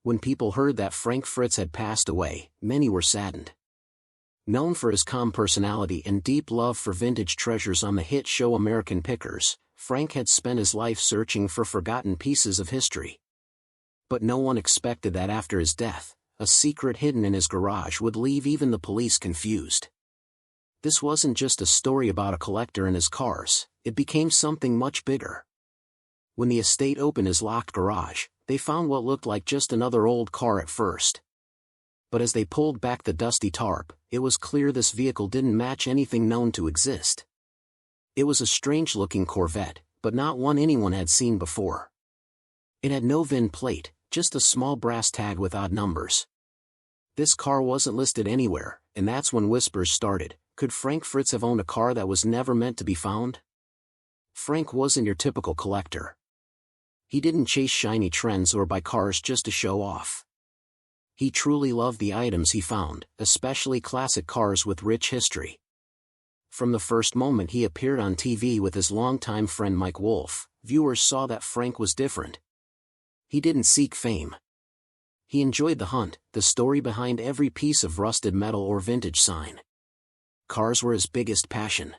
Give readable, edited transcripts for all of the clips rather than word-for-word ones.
When people heard that Frank Fritz had passed away, many were saddened. Known for his calm personality and deep love for vintage treasures on the hit show American Pickers, Frank had spent his life searching for forgotten pieces of history. But no one expected that after his death, a secret hidden in his garage would leave even the police confused. This wasn't just a story about a collector and his cars, it became something much bigger. When the estate opened his locked garage, they found what looked like just another old car at first. But as they pulled back the dusty tarp, it was clear this vehicle didn't match anything known to exist. It was a strange-looking Corvette, but not one anyone had seen before. It had no VIN plate, just a small brass tag with odd numbers. This car wasn't listed anywhere, and that's when whispers started. Could Frank Fritz have owned a car that was never meant to be found? Frank wasn't your typical collector. He didn't chase shiny trends or buy cars just to show off. He truly loved the items he found, especially classic cars with rich history. From the first moment he appeared on TV with his longtime friend Mike Wolfe, viewers saw that Frank was different. He didn't seek fame. He enjoyed the hunt, the story behind every piece of rusted metal or vintage sign. Cars were his biggest passion.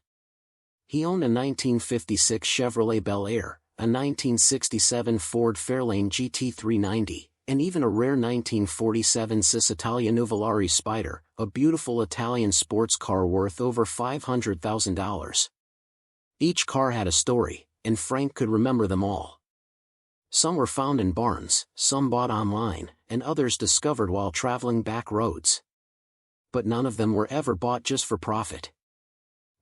He owned a 1956 Chevrolet Bel Air, a 1967 Ford Fairlane GT390, and even a rare 1947 Cisitalia Nuvolari Spider, a beautiful Italian sports car worth over $500,000. Each car had a story, and Frank could remember them all. Some were found in barns, some bought online, and others discovered while traveling back roads. But none of them were ever bought just for profit.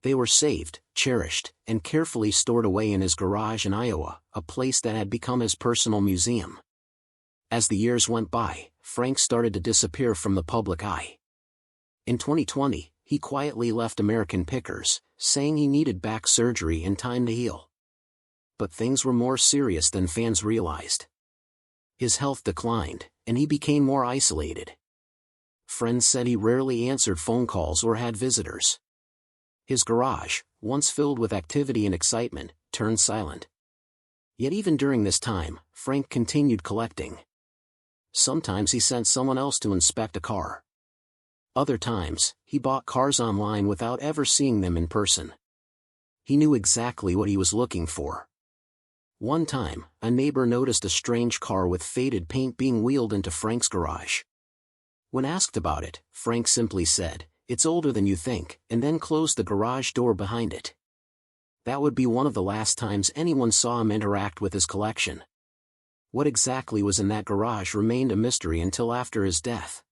They were saved, cherished, and carefully stored away in his garage in Iowa, a place that had become his personal museum. As the years went by, Frank started to disappear from the public eye. In 2020, he quietly left American Pickers, saying he needed back surgery and time to heal. But things were more serious than fans realized. His health declined, and he became more isolated. Friends said he rarely answered phone calls or had visitors. His garage, once filled with activity and excitement, turned silent. Yet even during this time, Frank continued collecting. Sometimes he sent someone else to inspect a car. Other times, he bought cars online without ever seeing them in person. He knew exactly what he was looking for. One time, a neighbor noticed a strange car with faded paint being wheeled into Frank's garage. When asked about it, Frank simply said, "It's older than you think," and then closed the garage door behind it. That would be one of the last times anyone saw him interact with his collection. What exactly was in that garage remained a mystery until after his death.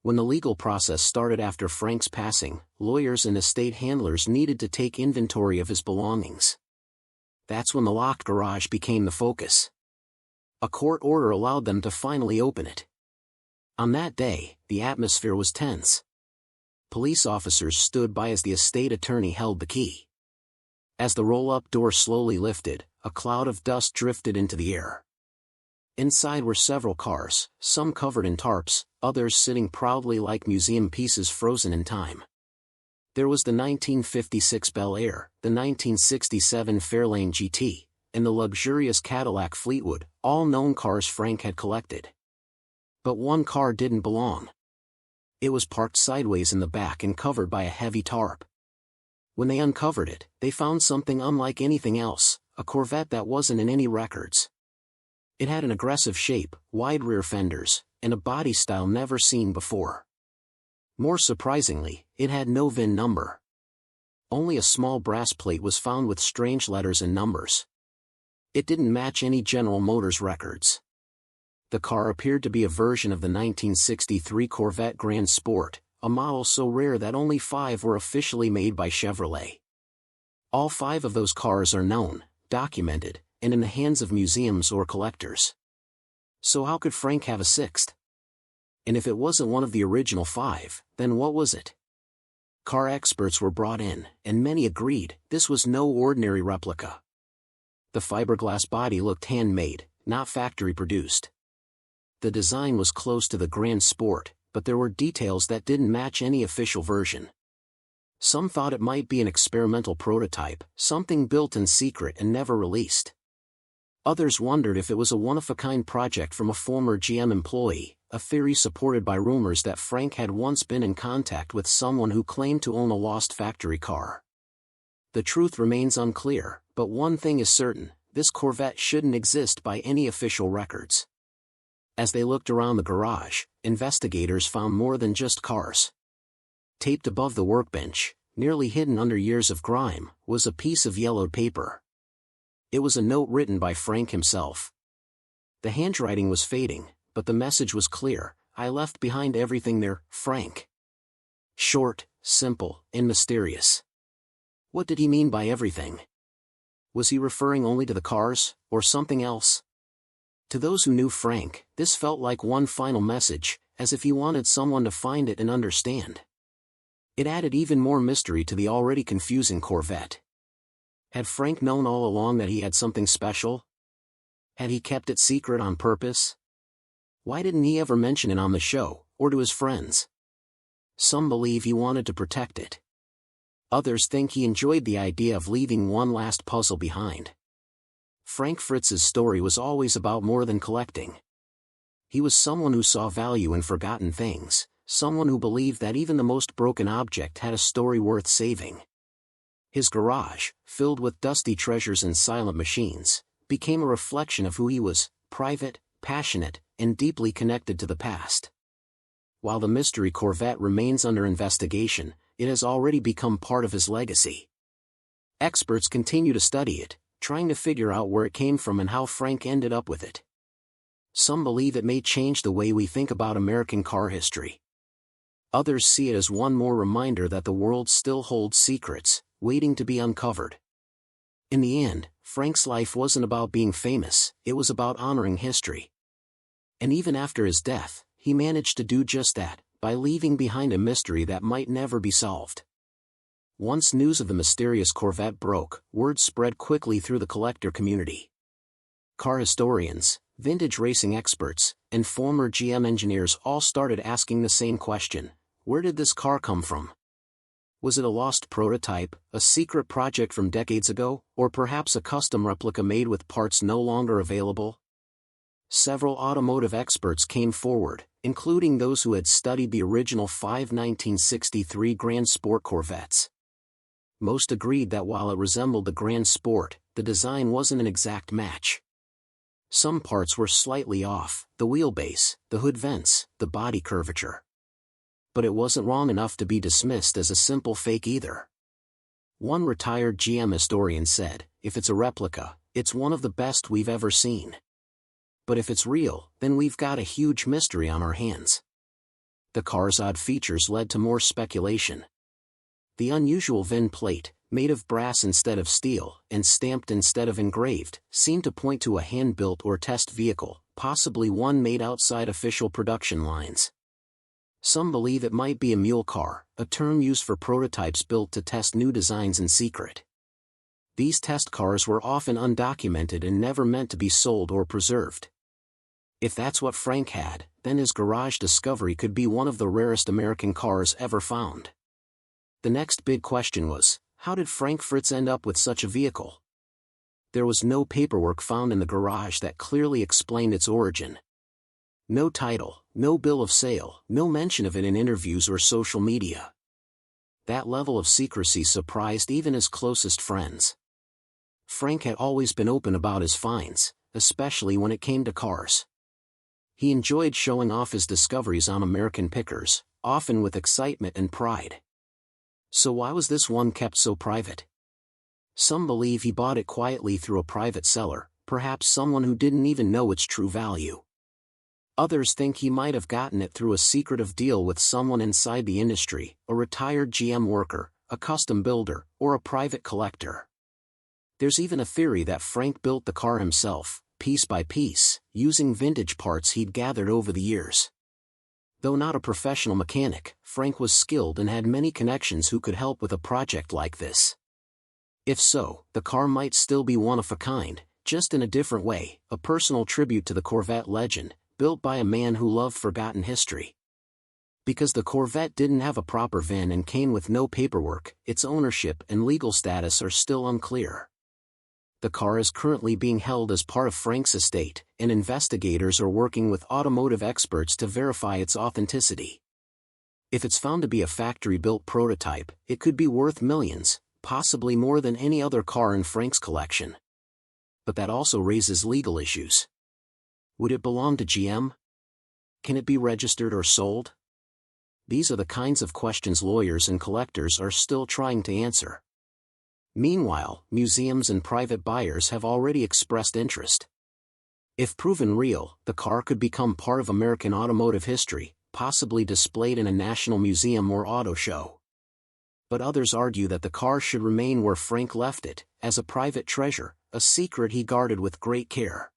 When the legal process started after Frank's passing, lawyers and estate handlers needed to take inventory of his belongings. That's when the locked garage became the focus. A court order allowed them to finally open it. On that day, the atmosphere was tense. Police officers stood by as the estate attorney held the key. As the roll-up door slowly lifted, a cloud of dust drifted into the air. Inside were several cars, some covered in tarps, others sitting proudly like museum pieces frozen in time. There was the 1956 Bel Air, the 1967 Fairlane GT, and the luxurious Cadillac Fleetwood, all known cars Frank had collected. But one car didn't belong. It was parked sideways in the back and covered by a heavy tarp. When they uncovered it, they found something unlike anything else, a Corvette that wasn't in any records. It had an aggressive shape, wide rear fenders, and a body style never seen before. More surprisingly, it had no VIN number. Only a small brass plate was found with strange letters and numbers. It didn't match any General Motors records. The car appeared to be a version of the 1963 Corvette Grand Sport, a model so rare that only 5 were officially made by Chevrolet. All 5 of those cars are known, documented, and in the hands of museums or collectors. So how could Frank have a 6th? And if it wasn't one of the original 5, then what was it? Car experts were brought in, and many agreed this was no ordinary replica. The fiberglass body looked handmade, not factory-produced. The design was close to the Grand Sport, but there were details that didn't match any official version. Some thought it might be an experimental prototype, something built in secret and never released. Others wondered if it was a one-of-a-kind project from a former GM employee, a theory supported by rumors that Frank had once been in contact with someone who claimed to own a lost factory car. The truth remains unclear, but one thing is certain: this Corvette shouldn't exist by any official records. As they looked around the garage, investigators found more than just cars. Taped above the workbench, nearly hidden under years of grime, was a piece of yellowed paper. It was a note written by Frank himself. The handwriting was fading, but the message was clear: "I left behind everything there, Frank." Short, simple, and mysterious. What did he mean by everything? Was he referring only to the cars, or something else? To those who knew Frank, this felt like one final message, as if he wanted someone to find it and understand. It added even more mystery to the already confusing Corvette. Had Frank known all along that he had something special? Had he kept it secret on purpose? Why didn't he ever mention it on the show, or to his friends? Some believe he wanted to protect it. Others think he enjoyed the idea of leaving one last puzzle behind. Frank Fritz's story was always about more than collecting. He was someone who saw value in forgotten things, someone who believed that even the most broken object had a story worth saving. His garage, filled with dusty treasures and silent machines, became a reflection of who he was: private, passionate, and deeply connected to the past. While the mystery Corvette remains under investigation, it has already become part of his legacy. Experts continue to study it, trying to figure out where it came from and how Frank ended up with it. Some believe it may change the way we think about American car history. Others see it as one more reminder that the world still holds secrets, waiting to be uncovered. In the end, Frank's life wasn't about being famous, it was about honoring history. And even after his death, he managed to do just that, by leaving behind a mystery that might never be solved. Once news of the mysterious Corvette broke, word spread quickly through the collector community. Car historians, vintage racing experts, and former GM engineers all started asking the same question: where did this car come from? Was it a lost prototype, a secret project from decades ago, or perhaps a custom replica made with parts no longer available? Several automotive experts came forward, including those who had studied the original 1963 Grand Sport Corvettes. Most agreed that while it resembled the Grand Sport, the design wasn't an exact match. Some parts were slightly off: the wheelbase, the hood vents, the body curvature. But it wasn't wrong enough to be dismissed as a simple fake either. One retired GM historian said, "If it's a replica, it's one of the best we've ever seen. But if it's real, then we've got a huge mystery on our hands." The car's odd features led to more speculation. The unusual VIN plate, made of brass instead of steel, and stamped instead of engraved, seemed to point to a hand-built or test vehicle, possibly one made outside official production lines. Some believe it might be a mule car, a term used for prototypes built to test new designs in secret. These test cars were often undocumented and never meant to be sold or preserved. If that's what Frank had, then his garage discovery could be one of the rarest American cars ever found. The next big question was, how did Frank Fritz end up with such a vehicle? There was no paperwork found in the garage that clearly explained its origin. No title, no bill of sale, no mention of it in interviews or social media. That level of secrecy surprised even his closest friends. Frank had always been open about his finds, especially when it came to cars. He enjoyed showing off his discoveries on American pickers, often with excitement and pride. So why was this one kept so private? Some believe he bought it quietly through a private seller, perhaps someone who didn't even know its true value. Others think he might have gotten it through a secretive deal with someone inside the industry, a retired GM worker, a custom builder, or a private collector. There's even a theory that Frank built the car himself, piece by piece, using vintage parts he'd gathered over the years. Though not a professional mechanic, Frank was skilled and had many connections who could help with a project like this. If so, the car might still be one of a kind, just in a different way, a personal tribute to the Corvette legend, built by a man who loved forgotten history. Because the Corvette didn't have a proper VIN and came with no paperwork, its ownership and legal status are still unclear. The car is currently being held as part of Frank's estate, and investigators are working with automotive experts to verify its authenticity. If it's found to be a factory-built prototype, it could be worth millions, possibly more than any other car in Frank's collection. But that also raises legal issues. Would it belong to GM? Can it be registered or sold? These are the kinds of questions lawyers and collectors are still trying to answer. Meanwhile, museums and private buyers have already expressed interest. If proven real, the car could become part of American automotive history, possibly displayed in a national museum or auto show. But others argue that the car should remain where Frank left it, as a private treasure, a secret he guarded with great care.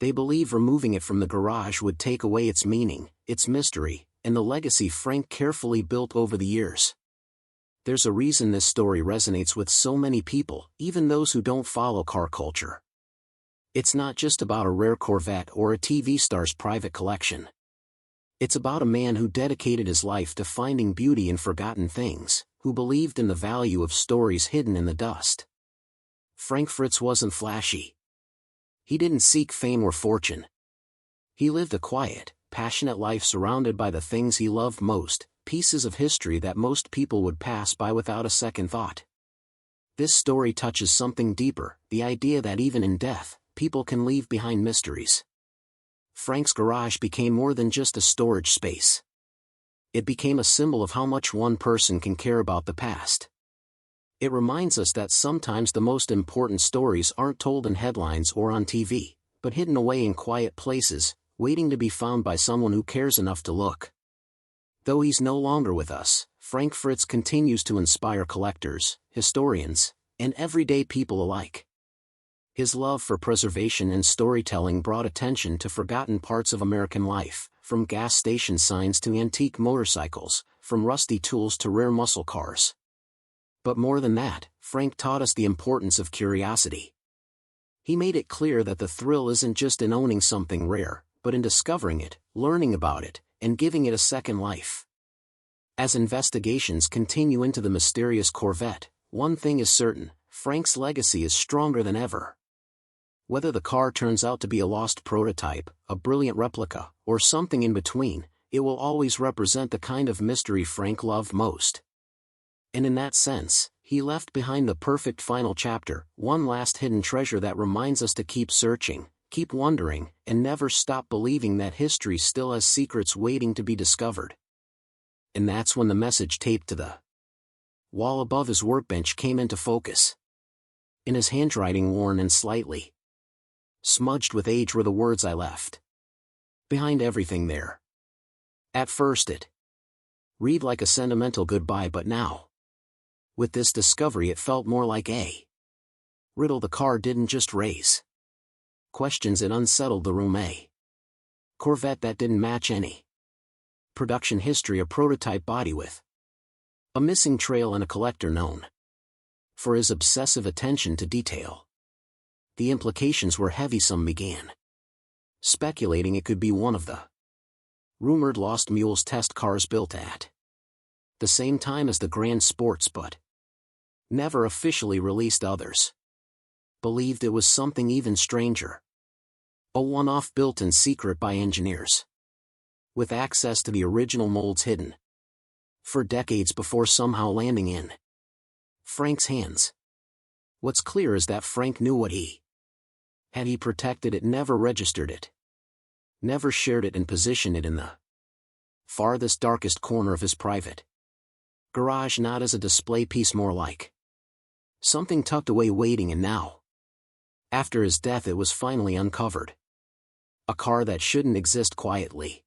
They believe removing it from the garage would take away its meaning, its mystery, and the legacy Frank carefully built over the years. There's a reason this story resonates with so many people, even those who don't follow car culture. It's not just about a rare Corvette or a TV star's private collection. It's about a man who dedicated his life to finding beauty in forgotten things, who believed in the value of stories hidden in the dust. Frank Fritz wasn't flashy. He didn't seek fame or fortune. He lived a quiet, passionate life surrounded by the things he loved most, pieces of history that most people would pass by without a second thought. This story touches something deeper, the idea that even in death, people can leave behind mysteries. Frank's garage became more than just a storage space. It became a symbol of how much one person can care about the past. It reminds us that sometimes the most important stories aren't told in headlines or on TV, but hidden away in quiet places, waiting to be found by someone who cares enough to look. Though he's no longer with us, Frank Fritz continues to inspire collectors, historians, and everyday people alike. His love for preservation and storytelling brought attention to forgotten parts of American life, from gas station signs to antique motorcycles, from rusty tools to rare muscle cars. But more than that, Frank taught us the importance of curiosity. He made it clear that the thrill isn't just in owning something rare, but in discovering it, learning about it, and giving it a second life. As investigations continue into the mysterious Corvette, one thing is certain: Frank's legacy is stronger than ever. Whether the car turns out to be a lost prototype, a brilliant replica, or something in between, it will always represent the kind of mystery Frank loved most. And in that sense, he left behind the perfect final chapter, one last hidden treasure that reminds us to keep searching, keep wondering, and never stop believing that history still has secrets waiting to be discovered. And that's when the message taped to the wall above his workbench came into focus. In his handwriting, worn and slightly smudged with age, were the words, "I left behind everything there." At first it read like a sentimental goodbye, but now, with this discovery, it felt more like a riddle the car didn't just raise questions, it unsettled the room. A Corvette that didn't match any production history, a prototype body with a missing trail, and a collector known for his obsessive attention to detail. The implications were heavy. Some began speculating it could be one of the rumored Lost Mules test cars built at the same time as the Grand Sports, but never officially released. Others believed it was something even stranger, a one-off built in secret by engineers, with access to the original molds hidden for decades before somehow landing in Frank's hands. What's clear is that Frank knew what he had. He protected it, never registered it, never shared it, and positioned it in the farthest, darkest corner of his private garage, not as a display piece, more like something tucked away waiting. And now, after his death, it was finally uncovered. A car that shouldn't exist, quietly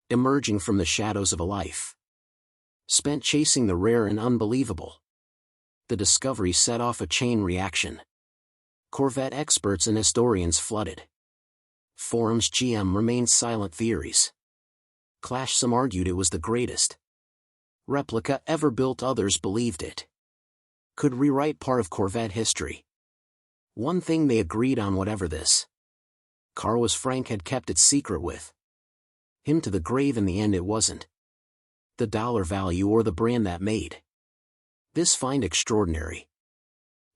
emerging from the shadows of a life spent chasing the rare and unbelievable. The discovery set off a chain reaction. Corvette experts and historians flooded forums. GM remained silent. Theories clashed. Some argued it was the greatest replica ever built. Others believed it could rewrite part of Corvette history. One thing they agreed on: whatever this car was, Frank had kept its secret with him to the grave. In the end, it wasn't the dollar value or the brand that made this find extraordinary.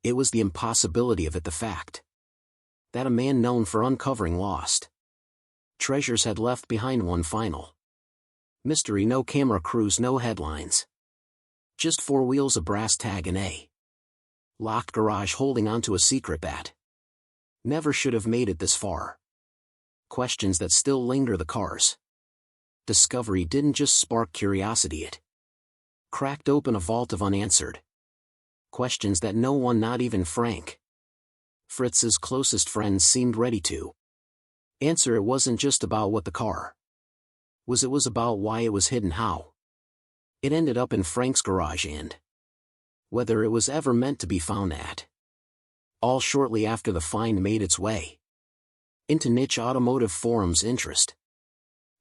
It was the impossibility of it, the fact that a man known for uncovering lost treasures had left behind one final mystery. No camera crews, no headlines. Just four wheels, a brass tag, and a locked garage holding onto a secret that never should have made it this far. Questions that still linger. The car's discovery didn't just spark curiosity, it cracked open a vault of unanswered questions that no one, not even Frank Fritz's closest friends, seemed ready to answer. It wasn't just about what the car was, it was about why it was hidden, how it ended up in Frank's garage, and whether it was ever meant to be found at all. Shortly after the find made its way into niche automotive forums, interest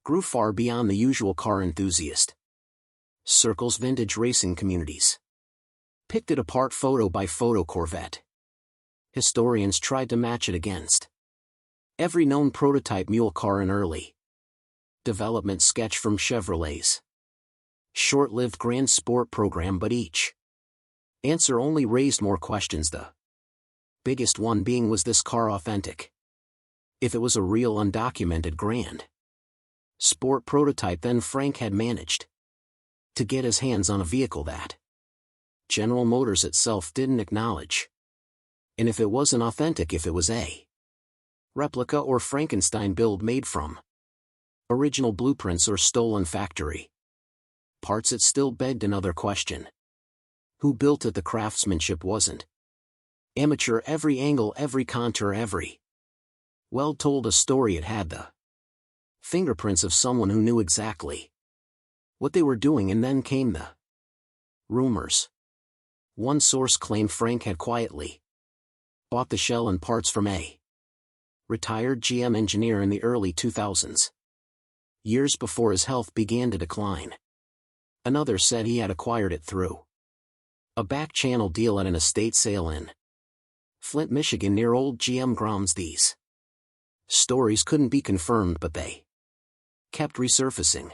grew far beyond the usual car enthusiast circles. Vintage racing communities picked it apart photo by photo. Corvette historians tried to match it against every known prototype mule car and early development sketch from Chevrolet's short-lived Grand Sport program, but each answer only raised more questions, the biggest one being, was this car authentic? If it was a real undocumented Grand Sport prototype, then Frank had managed to get his hands on a vehicle that General Motors itself didn't acknowledge. And if it wasn't authentic, if it was a replica or Frankenstein build made from original blueprints or stolen factory parts, it still begged another question. Who built it? The craftsmanship wasn't amateur. Every angle, every contour, every weld told a story. It had the fingerprints of someone who knew exactly what they were doing. And then came the rumors. One source claimed Frank had quietly bought the shell and parts from a retired GM engineer in the early 2000s, years before his health began to decline. Another said he had acquired it through a back-channel deal at an estate sale in Flint, Michigan, near old GM grounds. These stories couldn't be confirmed, but they kept resurfacing.